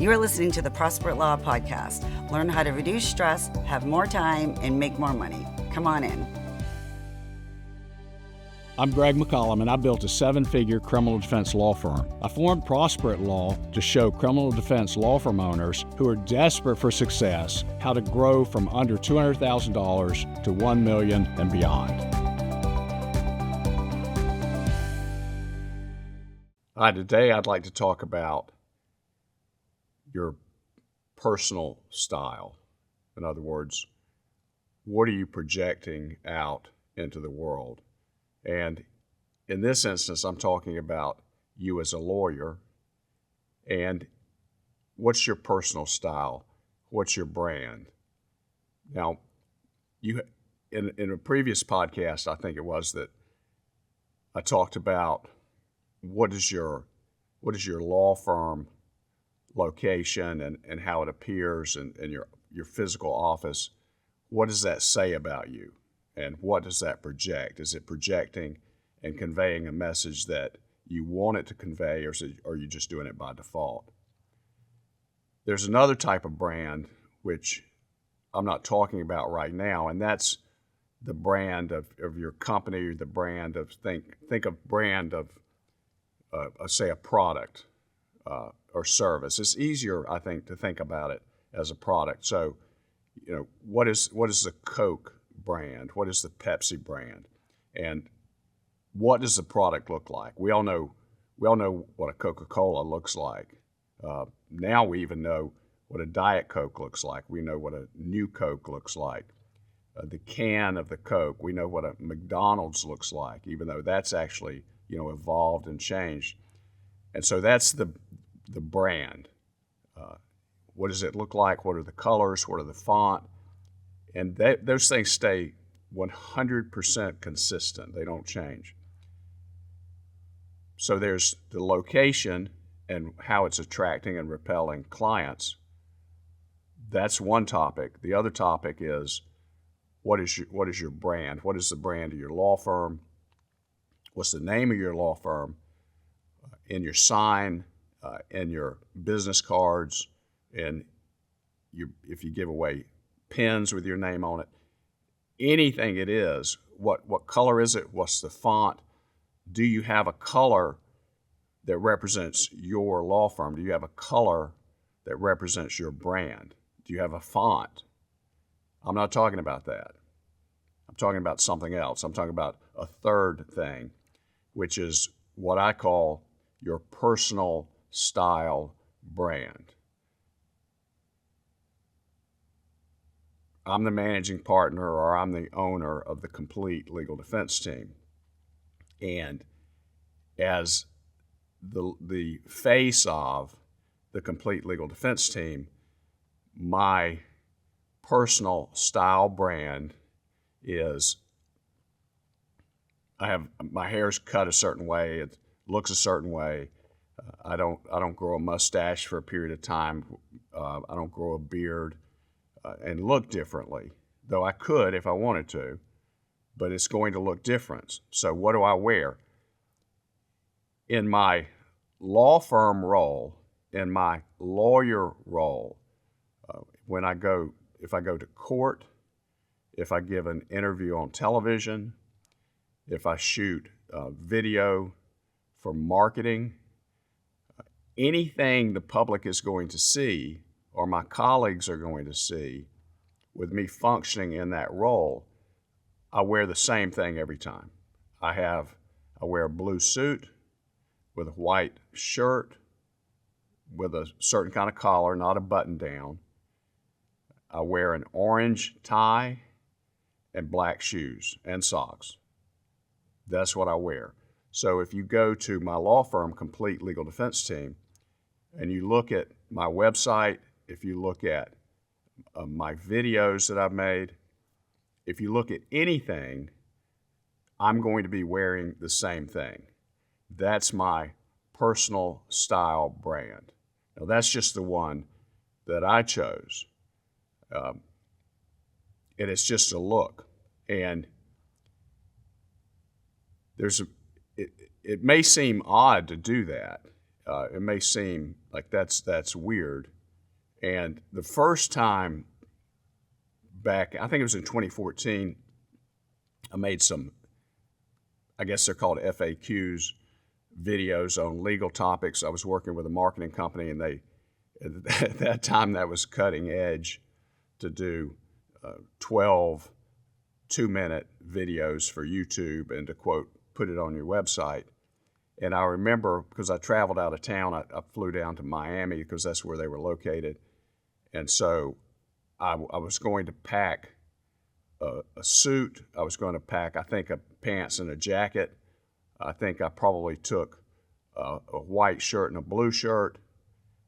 You are listening to the Prosper Law Podcast. Learn how to reduce stress, have more time, and make more money. Come on in. I'm Greg McCollum, and I built a 7-figure criminal defense law firm. I formed Prosper Law to show criminal defense law firm owners who are desperate for success how to grow from under $200,000 to $1 million and beyond. Hi, today I'd like to talk about your personal style. In other words, what are you projecting out into the world? And in this instance, I'm talking about you as a lawyer. And what's your personal style? What's your brand? Now, in a previous podcast, I think it was, that I talked about what is your law firm location and how it appears in your physical office. What does that say about you? And what does that project? Is it projecting and conveying a message that you want it to convey, or are you just doing it by default? There's another type of brand which I'm not talking about right now, and that's the brand of your company, or the brand of, think of brand of, say, a product or service. It's easier, I think, to think about it as a product. So, what is the Coke brand? What is the Pepsi brand? And what does the product look like? We all know what a Coca-Cola looks like. Now we even know what a Diet Coke looks like. We know what a new Coke looks like. The can of the Coke, we know what a McDonald's looks like, even though that's actually evolved and changed. And so that's the brand. What does it look like? What are the colors? What are the font? And those things stay 100% consistent. They don't change. So there's the location and how it's attracting and repelling clients. That's one topic. The other topic is what is your brand? What is the brand of your law firm? What's the name of your law firm? In your sign, in your business cards, and if you give away pens with your name on it, anything it is, what color is it? What's the font? Do you have a color that represents your law firm? Do you have a color that represents your brand? Do you have a font? I'm not talking about that. I'm talking about something else. I'm talking about a third thing, which is what I call your personal style brand. I'm the managing partner, or I'm the owner of the complete legal defense team. And as the face of the complete legal defense team, my personal style brand is, my hair's cut a certain way, it looks a certain way. I don't grow a mustache for a period of time. I don't grow a beard and look differently, though I could if I wanted to, but it's going to look different. So what do I wear? In my law firm role, in my lawyer role, if I go to court, if I give an interview on television, if I shoot video for marketing, anything the public is going to see or my colleagues are going to see with me functioning in that role, I wear the same thing every time. I wear a blue suit with a white shirt with a certain kind of collar, not a button down. I wear an orange tie and black shoes and socks. That's what I wear. So if you go to my law firm, Complete Legal Defense Team, and you look at my website, if you look at my videos that I've made, if you look at anything, I'm going to be wearing the same thing. That's my personal style brand. Now, that's just the one that I chose. And it's just a look. And it may seem odd to do that. it may seem like that's weird. And the first time back, I think it was in 2014, I made some, I guess they're called FAQs, videos on legal topics. I was working with a marketing company, and at that time that was cutting edge to do 12 2-minute videos for YouTube and to quote, put it on your website. And I remember, because I traveled out of town, I flew down to Miami because that's where they were located. And so I was going to pack a suit. I was going to pack, I think, pants and a jacket. I think I probably took a white shirt and a blue shirt.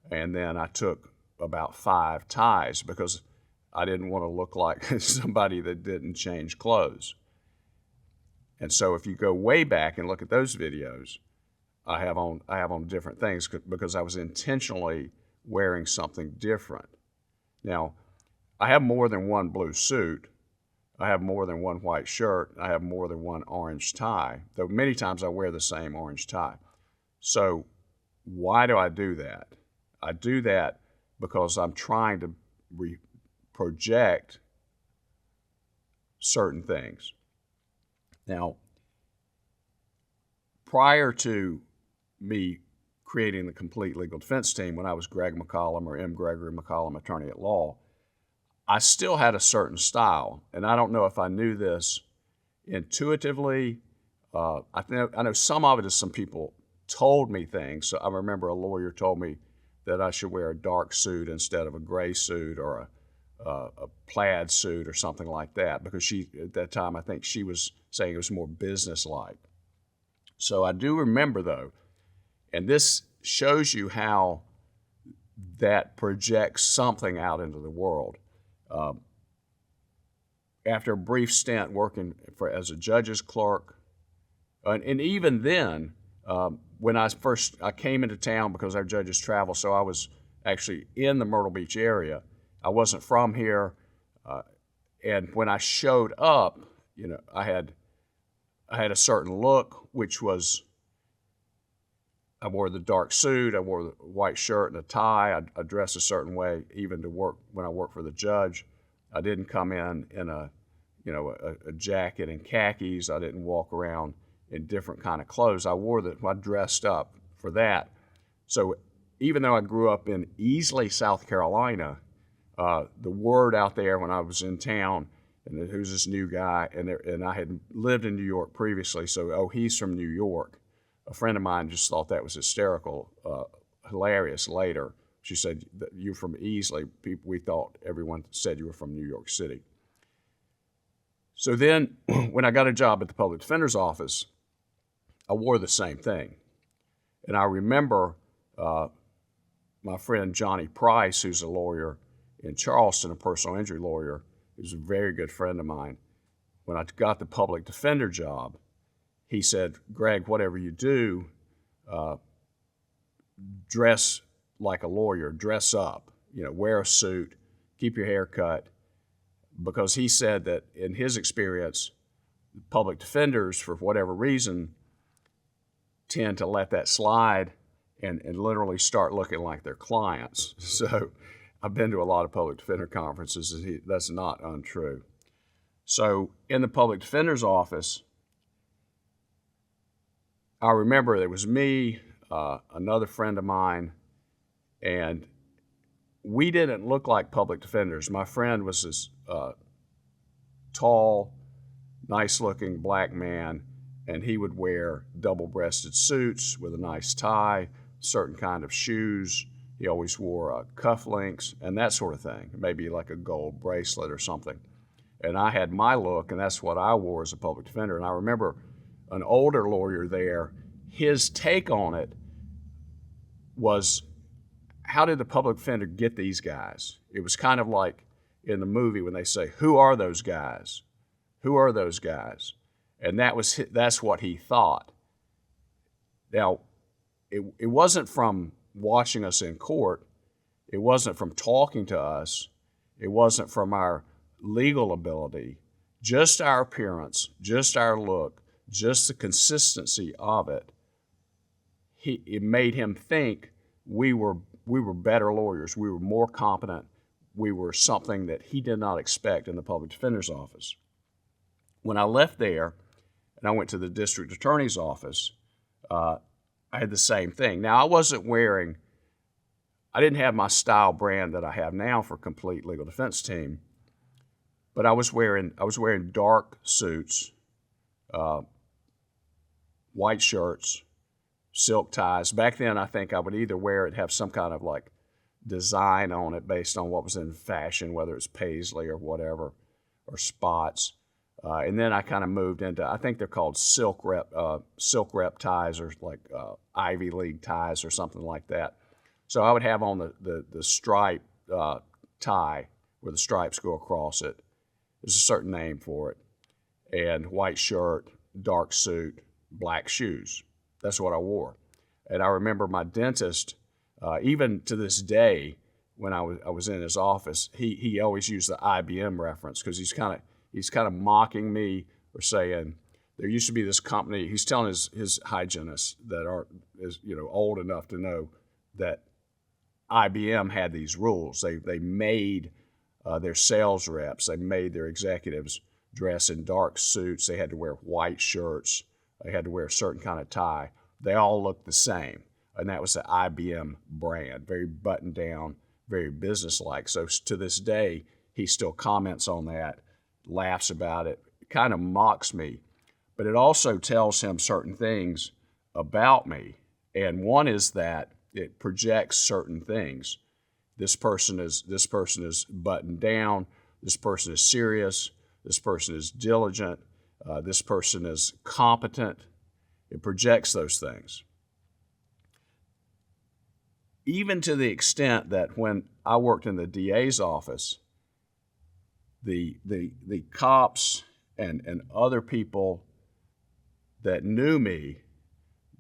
And then I took about 5 ties because I didn't want to look like somebody that didn't change clothes. And so if you go way back and look at those videos, I have on different things because I was intentionally wearing something different. Now, I have more than one blue suit. I have more than one white shirt. I have more than one orange tie, though many times I wear the same orange tie. So why do I do that? I do that because I'm trying to project certain things. Now, prior to me creating the Complete Legal Defense Team, when I was Greg McCollum or M. Gregory McCollum, attorney at law, I still had a certain style, and I don't know if I knew this intuitively. I know some of it is some people told me things. So I remember a lawyer told me that I should wear a dark suit instead of a gray suit or a plaid suit or something like that, because she, at that time, I think she was saying it was more business-like. So I do remember, though, and this shows you how that projects something out into the world. After a brief stint working as a judge's clerk, and even then, when I came into town because our judges travel, so I was actually in the Myrtle Beach area. I wasn't from here, and when I showed up, I had a certain look, which was I wore the dark suit, I wore the white shirt and a tie. I dressed a certain way, even to work when I worked for the judge. I didn't come in a jacket and khakis. I didn't walk around in different kind of clothes. I dressed up for that. So even though I grew up in Easley, South Carolina, the word out there when I was in town, and who's this new guy, and I had lived in New York previously, so he's from New York. A friend of mine just thought that was hysterical, hilarious later. She said, "You're from Easley." We thought everyone said you were from New York City. So then when I got a job at the public defender's office, I wore the same thing. And I remember my friend Johnny Price, who's a lawyer in Charleston, a personal injury lawyer, who's a very good friend of mine. When I got the public defender job, he said, "Greg, whatever you do, dress like a lawyer, dress up, wear a suit, keep your hair cut," because he said that in his experience, public defenders, for whatever reason, tend to let that slide and literally start looking like their clients. So I've been to a lot of public defender conferences, and that's not untrue. So in the public defender's office, I remember it was me, another friend of mine, and we didn't look like public defenders. My friend was this tall, nice-looking black man, and he would wear double-breasted suits with a nice tie, certain kind of shoes. He always wore cufflinks and that sort of thing, maybe like a gold bracelet or something. And I had my look, and that's what I wore as a public defender. And I remember an older lawyer there, his take on it was, how did the public defender get these guys? It was kind of like in the movie when they say, "Who are those guys? Who are those guys?" And that's what he thought. Now, it wasn't from watching us in court. It wasn't from talking to us. It wasn't from our legal ability. Just our appearance, just our look, just the consistency of it. it made him think we were better lawyers. We were more competent. We were something that he did not expect in the public defender's office. When I left there and I went to the district attorney's office, I had the same thing. Now, I didn't have my style brand that I have now for Complete Legal Defense Team, but I was wearing dark suits, white shirts, silk ties. Back then, I think I would either wear it, have some kind of like design on it based on what was in fashion, whether it's paisley or whatever, or spots. And then I kind of moved into, I think they're called silk rep ties, or like Ivy League ties or something like that. So I would have on the stripe tie where the stripes go across it. There's a certain name for it. And white shirt, dark suit, black shoes. That's what I wore. And I remember my dentist, even to this day, when I was in his office, he always used the IBM reference, because he's kind of mocking me, or saying, there used to be this company. He's telling his hygienists that are old enough to know that IBM had these rules. They made their sales reps, they made their executives dress in dark suits. They had to wear white shirts. They had to wear a certain kind of tie. They all looked the same, and that was the IBM brand, very buttoned down, very businesslike. So to this day, he still comments on that, laughs about it, kind of mocks me. But it also tells him certain things about me. And one is that it projects certain things. This person is buttoned down. This person is serious. This person is diligent. This person is competent. It projects those things. Even to the extent that when I worked in the DA's office, the cops and other people that knew me,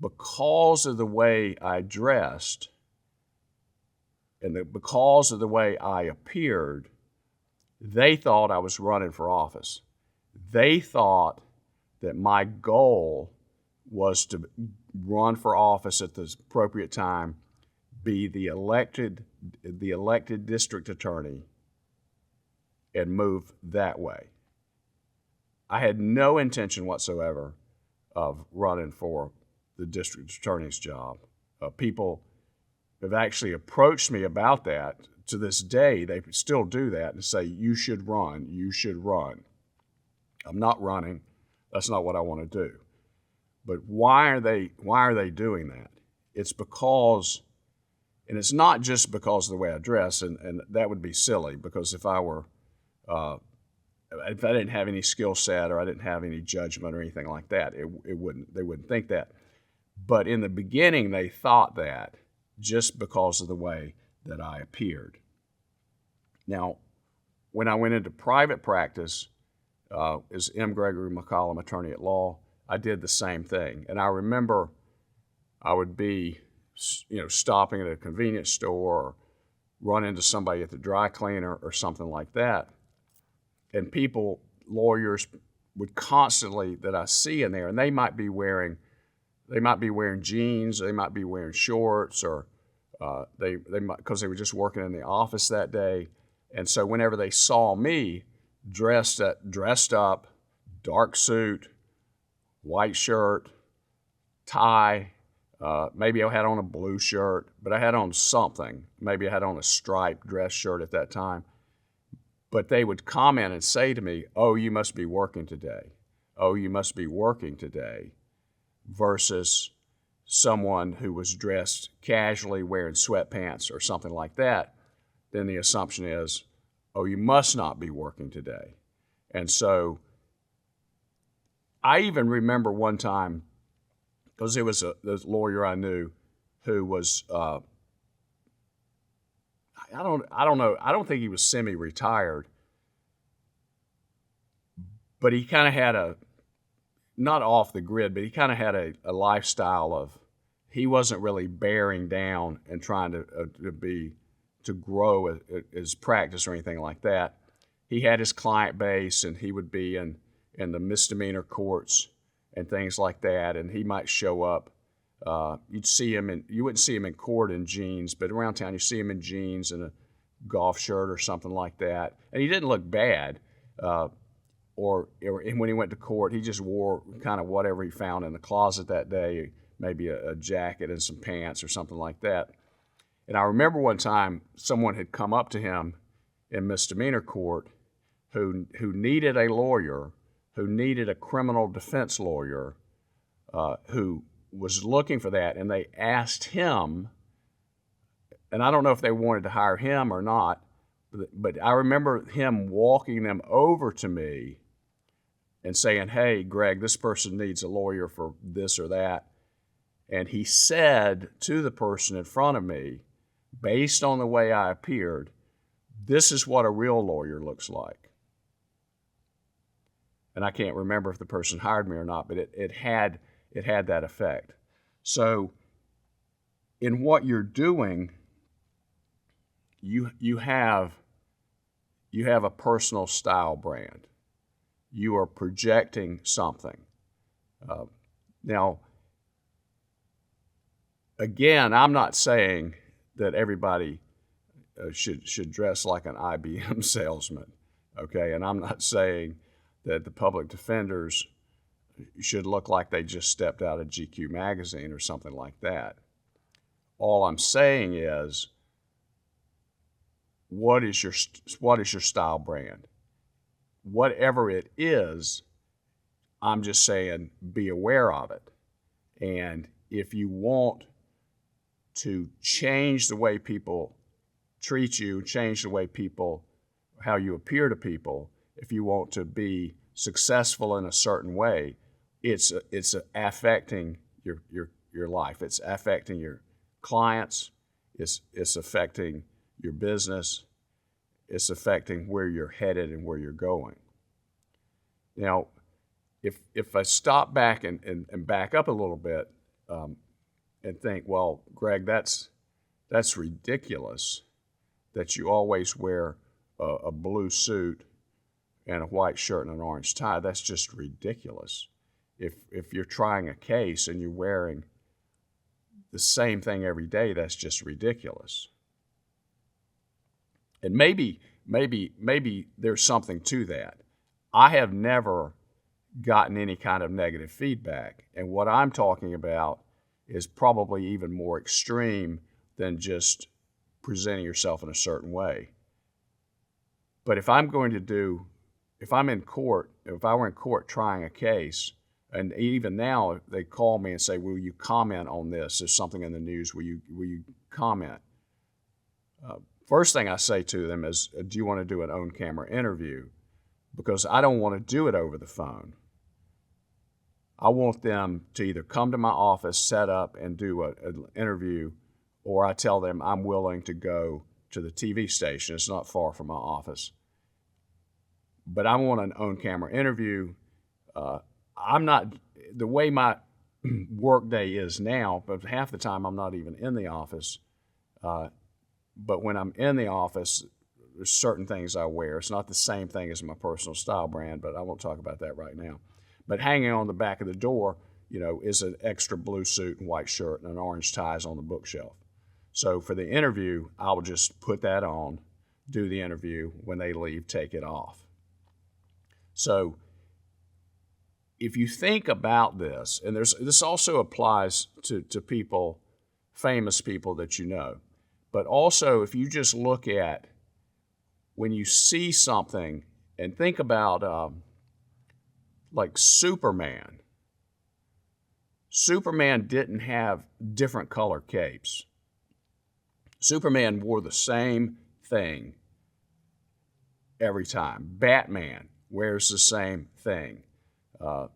because of the way I dressed and because of the way I appeared, they thought I was running for office. They thought that my goal was to run for office at the appropriate time, be the elected district attorney, and move that way. I had no intention whatsoever of running for the district attorney's job. People have actually approached me about that. To this day, they still do that and say, you should run, you should run. I'm not running. That's not what I want to do. But why are they doing that? It's because, and it's not just because of the way I dress, and that would be silly, because if I didn't have any skill set, or I didn't have any judgment or anything like that, they wouldn't think that. But in the beginning, they thought that just because of the way that I appeared. Now, when I went into private practice as M. Gregory McCollum, attorney at law, I did the same thing. And I remember I would be, stopping at a convenience store, or run into somebody at the dry cleaner or something like that. And lawyers would constantly, that I see in there, and they might be wearing jeans, they might be wearing shorts, or they might, because they were just working in the office that day. And so whenever they saw me dressed up, dark suit, white shirt, tie, maybe I had on a blue shirt, but I had on something. Maybe I had on a striped dress shirt at that time. But they would comment and say to me, oh, you must be working today. Oh, you must be working today. Versus someone who was dressed casually, wearing sweatpants or something like that, then the assumption is, oh, you must not be working today. And so I even remember one time, because there was this lawyer I knew who was, I don't know, I don't think he was semi-retired, but he kind of had not off the grid, but he kind of had a lifestyle of, he wasn't really bearing down and trying to grow his practice or anything like that. He had his client base, and he would be in the misdemeanor courts and things like that, and he might show up You wouldn't see him in court in jeans, but around town you see him in jeans and a golf shirt or something like that. And he didn't look bad. Or when he went to court, he just wore kind of whatever he found in the closet that day, maybe a jacket and some pants or something like that. And I remember one time someone had come up to him in misdemeanor court who needed a lawyer, who needed a criminal defense lawyer, who was looking for that, and they asked him, and I don't know if they wanted to hire him or not, but I remember him walking them over to me and saying, "Hey, Greg, this person needs a lawyer for this or that." And he said to the person in front of me, based on the way I appeared, "This is what a real lawyer looks like." And I can't remember if the person hired me or not, but it had that effect. So in what you're doing, you have a personal style brand. You are projecting something. Now, again, I'm not saying that everybody should dress like an IBM salesman, okay? And I'm not saying that the public defenders should look like they just stepped out of GQ magazine or something like that. All I'm saying is, what is your style brand? Whatever it is, I'm just saying be aware of it. And if you want to change the way people treat you, change the way how you appear to people, if you want to be successful in a certain way, it's affecting your life. It's affecting your clients. It's affecting your business. It's affecting where you're headed and where you're going. Now, if I stop back and back up a little bit and think, well, Greg, that's ridiculous that you always wear a blue suit and a white shirt and an orange tie. That's just ridiculous. If you're trying a case and you're wearing the same thing every day, that's just ridiculous. And maybe there's something to that. I have never gotten any kind of negative feedback. And what I'm talking about is probably even more extreme than just presenting yourself in a certain way. But if I'm in court, if I were in court trying a case, and even now they call me and say, "Will you comment on this? There's something in the news. Will you comment?" First thing I say to them is, "Do you want to do an on-camera interview?" Because I don't want to do it over the phone. I want them to either come to my office, set up, and do an interview, or I tell them I'm willing to go to the TV station. It's not far from my office. But I want an on-camera interview. The way my work day is now, but half the time I'm not even in the office. But when I'm in the office, there's certain things I wear. It's not the same thing as my personal style brand, but I won't talk about that right now. But hanging on the back of the door, is an extra blue suit and white shirt and an orange tie on the bookshelf. So for the interview, I'll just put that on, do the interview. When they leave, take it off. So if you think about this, and this also applies to people, famous people that you know, but also if you just look at when you see something and think about like Superman. Superman didn't have different color capes. Superman wore the same thing every time. Batman wears the same thing.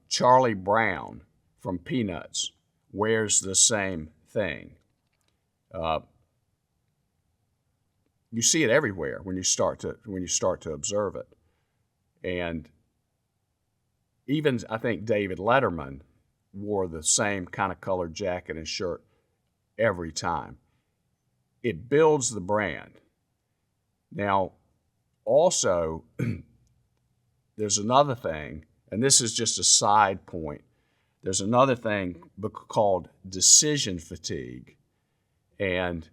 Charlie Brown from Peanuts wears the same thing. You see it everywhere when you start to observe it. And even I think David Letterman wore the same kind of colored jacket and shirt every time. It builds the brand. Now, also, there's another thing, and this is just a side point, There's another thing called decision fatigue. And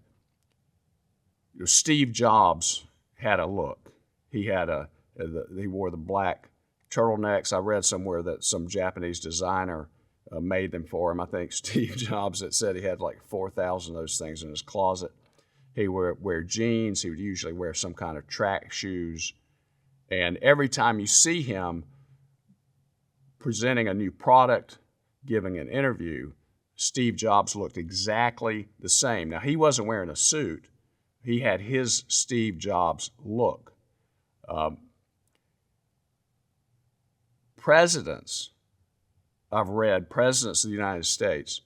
Steve Jobs had a look. He wore the black turtlenecks. I read somewhere that some Japanese designer made them for him. I think Steve Jobs had said he had like 4,000 of those things in his closet. He would wear jeans. He would usually wear some kind of track shoes. And every time you see him presenting a new product, giving an interview, Steve Jobs looked exactly the same. Now, he wasn't wearing a suit. He had his Steve Jobs look. I've read presidents of the United States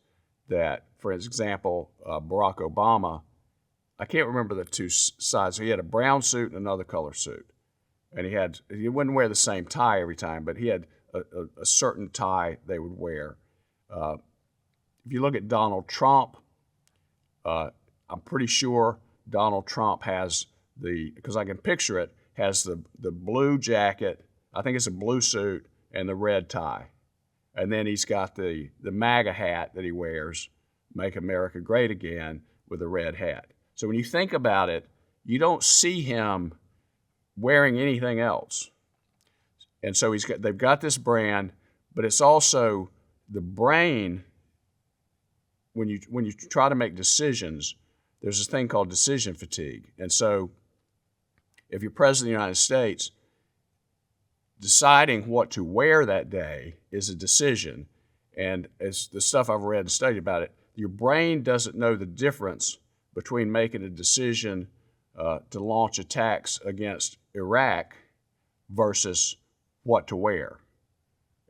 that, for example, Barack Obama, I can't remember the two sides. He had a brown suit and another color suit. And he wouldn't wear the same tie every time, but he had a certain tie they would wear. If you look at Donald Trump, I'm pretty sure Donald Trump has because I can picture it, has the blue jacket, I think it's a blue suit, and the red tie. And then he's got the MAGA hat that he wears, Make America Great Again, with a red hat. So when you think about it, you don't see him wearing anything else. And so they've got this brand, but it's also the brain. When you try to make decisions, there's this thing called decision fatigue. And so if you're president of the United States, deciding what to wear that day is a decision. And as the stuff I've read and studied about it, your brain doesn't know the difference between making a decision to launch attacks against Iraq versus what to wear.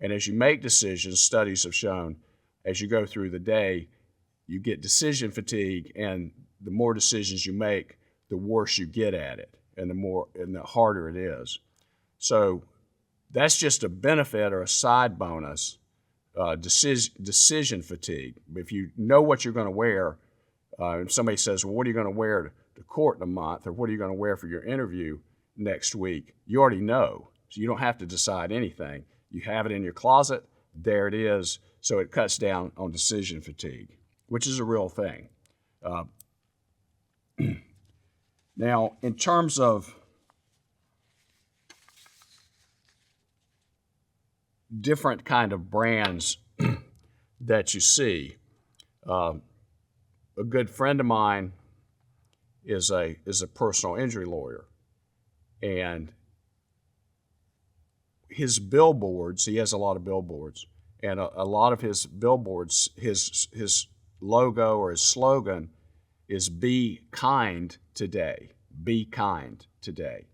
And as you make decisions, studies have shown, as you go through the day, you get decision fatigue, and the more decisions you make, the worse you get at it, and the harder it is. So that's just a benefit or a side bonus, decision fatigue. If you know what you're going to wear, if somebody says, well, what are you going to wear to court in a month, or what are you going to wear for your interview next week, you already know. So you don't have to decide anything. You have it in your closet, there it is, so it cuts down on decision fatigue, which is a real thing. Now, in terms of different kind of brands that you see, a good friend of mine is a personal injury lawyer, and his billboards, he has a lot of billboards, and a lot of his billboards, his logo or his slogan is "Be kind today." Be kind today,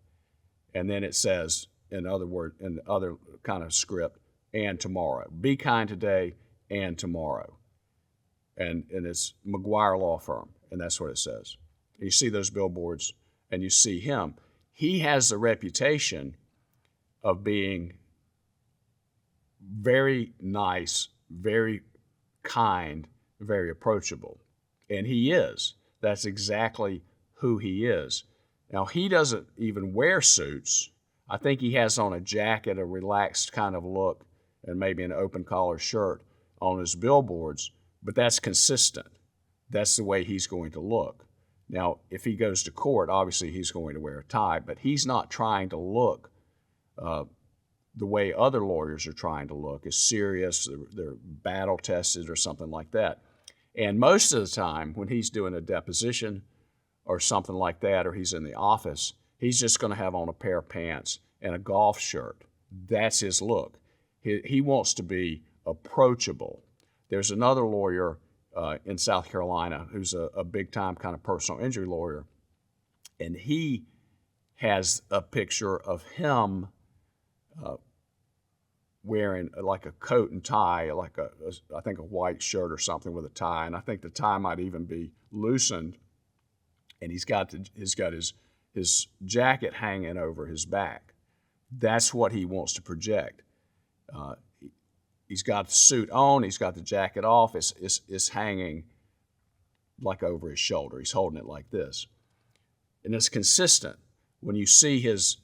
and then it says, in other kind of script, and tomorrow. Be kind today and tomorrow, and it's McGuire Law Firm, and that's what it says. You see those billboards, and you see him. He has the reputation of being very nice, very kind, very approachable. And he is. That's exactly who he is. Now, he doesn't even wear suits. I think he has on a jacket, a relaxed kind of look, and maybe an open collar shirt on his billboards, but that's consistent. That's the way he's going to look. Now, if he goes to court, obviously he's going to wear a tie, but he's not trying to look the way other lawyers are trying to look, is serious, they're battle tested or something like that. And most of the time, when he's doing a deposition or something like that, or he's in the office, he's just going to have on a pair of pants and a golf shirt. That's his look. He wants to be approachable. There's another lawyer in South Carolina who's a big-time kind of personal injury lawyer, and he has a picture of him wearing like a coat and tie, like I think a white shirt or something with a tie, and I think the tie might even be loosened, and he's got his jacket hanging over his back. That's what he wants to project. He's got the suit on, he's got the jacket off, it's hanging like over his shoulder. He's holding it like this. And it's consistent. When you see his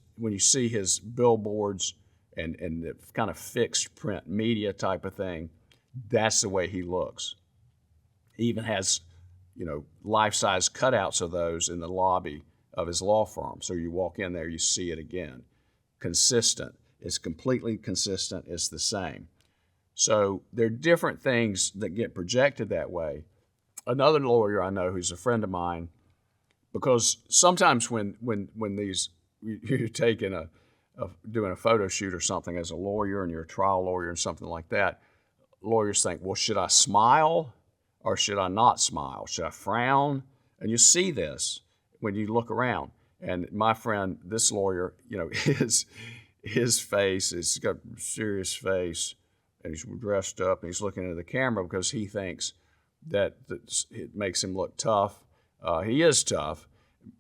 billboards and the kind of fixed print media type of thing, that's the way he looks. He even has, life-size cutouts of those in the lobby of his law firm. So you walk in there, you see it again. Consistent. It's completely consistent. It's the same. So there are different things that get projected that way. Another lawyer I know who's a friend of mine, because sometimes when you're taking doing a photo shoot or something as a lawyer and you're a trial lawyer and something like that, lawyers think, well, should I smile or should I not smile? Should I frown? And you see this when you look around. And my friend, this lawyer, his face, he's got a serious face, and he's dressed up, and he's looking into the camera because he thinks that it makes him look tough. He is tough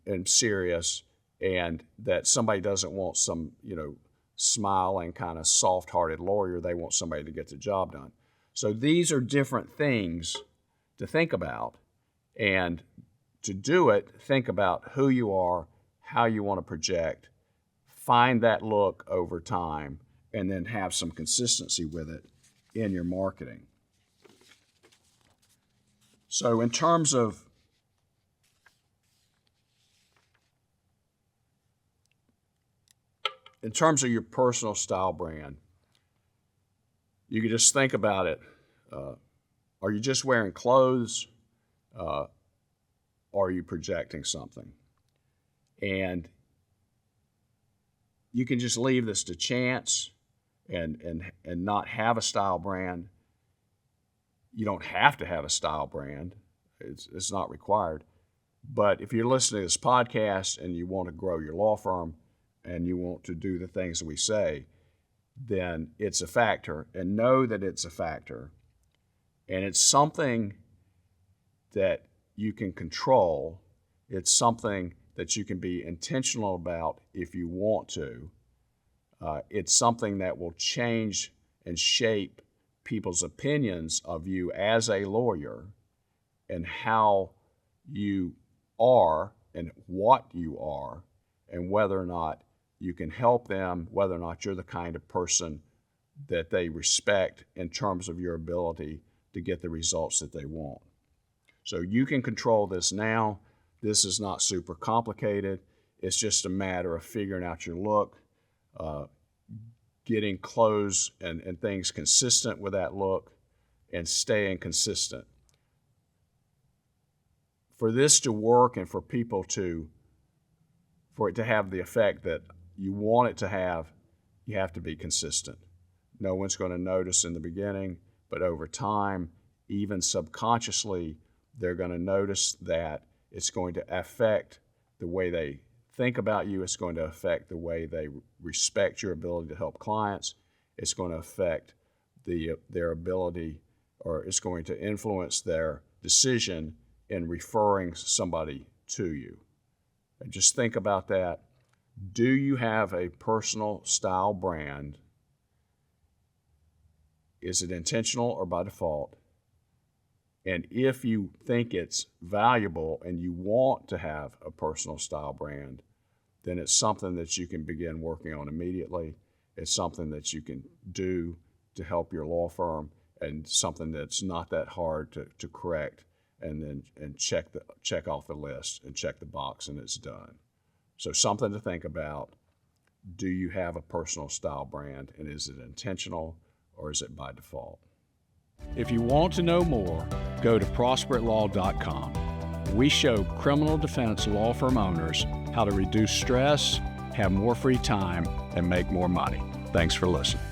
and serious, and that somebody doesn't want some, smiling, kind of soft-hearted lawyer. They want somebody to get the job done. So these are different things to think about. And to do it, think about who you are, how you want to project, find that look over time, and then have some consistency with it in your marketing. So in terms of your personal style brand, you can just think about it. Are you just wearing clothes? Or are you projecting something? And you can just leave this to chance and not have a style brand. You don't have to have a style brand. It's not required. But if you're listening to this podcast and you want to grow your law firm and you want to do the things that we say, then it's a factor. And know that it's a factor. And it's something that you can control. It's something that you can be intentional about if you want to. It's something that will change and shape people's opinions of you as a lawyer and how you are and what you are and whether or not you can help them, whether or not you're the kind of person that they respect in terms of your ability to get the results that they want. So you can control this now. This is not super complicated. It's just a matter of figuring out your look, getting clothes and things consistent with that look, and staying consistent. For this to work and for it to have the effect that you want it to have, you have to be consistent. No one's going to notice in the beginning, but over time, even subconsciously, they're going to notice that it's going to affect the way they think about you. It's going to affect the way they respect your ability to help clients. It's going to affect their ability, or it's going to influence their decision in referring somebody to you. And just think about that. Do you have a personal style brand? Is it intentional or by default? And if you think it's valuable and you want to have a personal style brand, then it's something that you can begin working on immediately. It's something that you can do to help your law firm, and something that's not that hard to correct, and check off the list and check the box, and it's done. So something to think about. Do you have a personal style brand, and is it intentional or is it by default? If you want to know more, go to prosperitelaw.com. We show criminal defense law firm owners how to reduce stress, have more free time, and make more money. Thanks for listening.